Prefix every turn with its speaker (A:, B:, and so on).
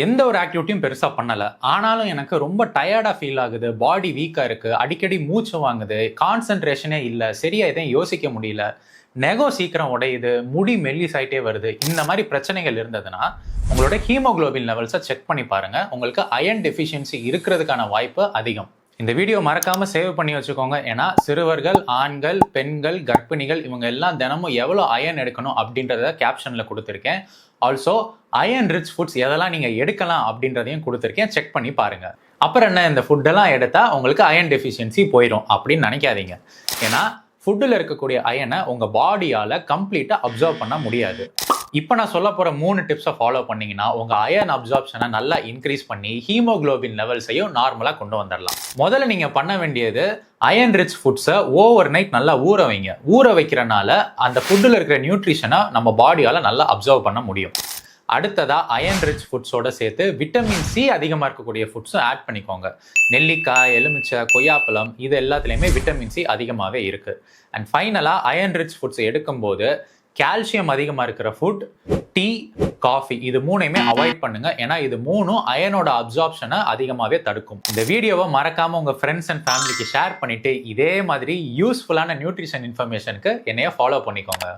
A: எந்த ஒரு ஆக்டிவிட்டியும் பெருசா பண்ணல. ஆனாலும் எனக்கு ரொம்ப டயர்டா ஃபீல் ஆகுது. பாடி வீக்கா இருக்கு. அடிக்கடி மூச்சு வாங்குது. கான்சன்ட்ரேஷனே இல்ல. சரியா எதையும் யோசிக்க முடியல. நெகம் சீக்கிரம் உடையுது. முடி மெல்லிசாயிட்டே வருது. இந்த மாரி பிரச்சனைகள் இருந்ததுன்னா, உங்களோட ஹீமோகுளோபின் லெவல்ஸ செக் பண்ணி பாருங்க. உங்களுக்கு அயர்ன் டெஃபிஷியன்சி இருக்கிறதுக்கான வாய்ப்பு அதிகம். இந்த வீடியோ மறக்காம சேவ் பண்ணி வச்சுக்கோங்க. ஏன்னா சிறுவர்கள், ஆண்கள், பெண்கள், கர்ப்பிணிகள் இவங்க எல்லாம் தினமும் எவ்வளோ அயர்ன் எடுக்கணும் அப்படின்றத கேப்ஷன்ல கொடுத்துருக்கேன். ஆல்சோ அயர்ன் ரிச் ஃபுட்ஸ் எதெல்லாம் நீங்க எடுக்கலாம் அப்படின்றதையும் கொடுத்துருக்கேன். செக் பண்ணி பாருங்க. அப்புறம் என்ன, இந்த ஃபுட்டெல்லாம் எடுத்தா உங்களுக்கு அயர்ன் டெஃபிஷியன்சி போயிடும் அப்படின்னு நினைக்காதீங்க. ஏன்னா ஃபுட்டில் இருக்கக்கூடிய அயனை உங்க பாடியால கம்ப்ளீட்டா அப்சர்வ் பண்ண முடியாது. இப்போ நான் சொல்ல போற 3 டிப்ஸை ஃபாலோ பண்ணீங்கன்னா உங்க அயர்ன் அப்சார்ப்ஷனை நல்லா இன்க்ரீஸ் பண்ணி ஹீமோகுளோபின் லெவல்ஸையும் நார்மலா கொண்டு வந்துடலாம். முதல்ல நீங்க பண்ண வேண்டியது அயர்ன் ரிச் ஃபுட்ஸை ஓவர் நைட் நல்லா ஊற வைங்க. ஊற வைக்கிறனால அந்த ஃபுட்டில் இருக்கிற நியூட்ரிஷனை நம்ம பாடியால நல்லா அப்சர்வ் பண்ண முடியும். அடுத்ததா அயர்ன் ரிச் ஃபுட்ஸோட சேர்த்து விட்டமின் சி அதிகமாக இருக்கக்கூடிய ஃபுட்ஸும் ஆட் பண்ணிக்கோங்க. நெல்லிக்காய், எலுமிச்சை, கொய்யாப்பழம் இது எல்லாத்துலேயுமே விட்டமின் சி அதிகமாகவே இருக்கு. அண்ட் ஃபைனலாக அயர்ன் ரிச் ஃபுட்ஸ் எடுக்கும்போது கால்சியம் அதிகமாக இருக்கிற ஃபுட், டீ, காஃபி இது மூணையுமே அவாய்ட் பண்ணுங்க. ஏன்னா இது மூணும் அயனோட அப்சார்ப்ஷனை அதிகமாகவே தடுக்கும். இந்த வீடியோவை மறக்காம உங்க ஃப்ரெண்ட்ஸ் அண்ட் ஃபேமிலிக்கு ஷேர் பண்ணிட்டு இதே மாதிரி யூஸ்ஃபுல்லான நியூட்ரிஷன் இன்ஃபர்மேஷனுக்கு என்னைய ஃபாலோ பண்ணிக்கோங்க.